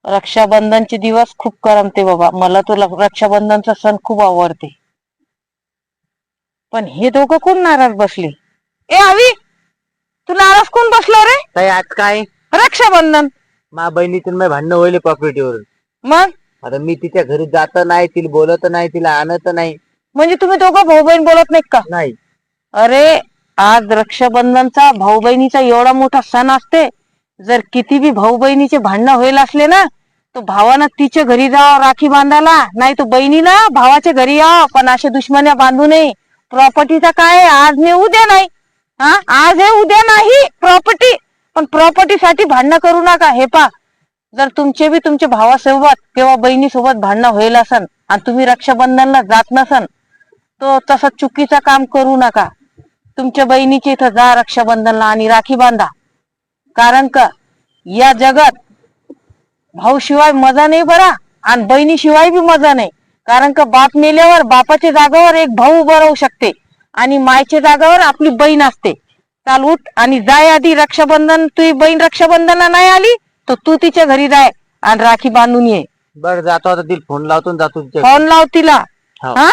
रक्षाबंधनचे दिवस खूप करमते बाबा. मला तो रक्षाबंधनचा सण खूप आवडते. पण हे दोघं कोण नाराज बसले? ए आवी, तू नाराज कोण बसला रे? ताई आज काय रक्षाबंधन. मा बहिणीतून माझे भांडणं होईल प्रॉपर्टीवरून. मग आता मी तिच्या घरी जात नाही, तिला बोलत नाही, तिला आणत नाही. म्हणजे तुम्ही दोघं भाऊ बहीण बोलत नाही का? नाही. अरे आज रक्षाबंधनचा भाऊ बहिणीचा एवढा मोठा सण असते. जर किती बी भाऊ बहिणीचे भांडणं होईल असले ना, तर भावानं तिच्या घरी जावं राखी बांधायला, नाही तर बहिणीनं भावाच्या घरी यावं. पण असे दुश्मन्या बांधू नये. प्रॉपर्टीचा काय आज नाही उद्या नाही. हा, आज आहे उद्या नाही प्रॉपर्टी. पण प्रॉपर्टीसाठी भांडणं करू नका. हे पा, जर तुमचे बी तुमच्या भावासोबत किंवा बहिणीसोबत भांडणं होईल असन आणि तुम्ही रक्षाबंधनला जात नसन, तो तसं चुकीचं काम करू नका. तुमच्या बहिणीच्या इथं जा रक्षाबंधनला आणि राखी बांधा. कारण का या जगात भाऊ शिवाय मजा नाही बरा, आणि बहिणी शिवाय बी मजा नाही. कारण का बाप मेल्यावर बापाच्या जागावर एक भाऊ उभं राहू शकते आणि मायच्या जागावर आपली बहीण असते. चाल उठ आणि जाय आधी रक्षाबंधन. तुझी बहीण रक्षाबंधनला नाही आली तर तू तिच्या घरी जाय आणि राखी बांधून ये. बरं जातो, आता तिला फोन लावतो, जातो तिच्या फोन लाव तिला. हो. हा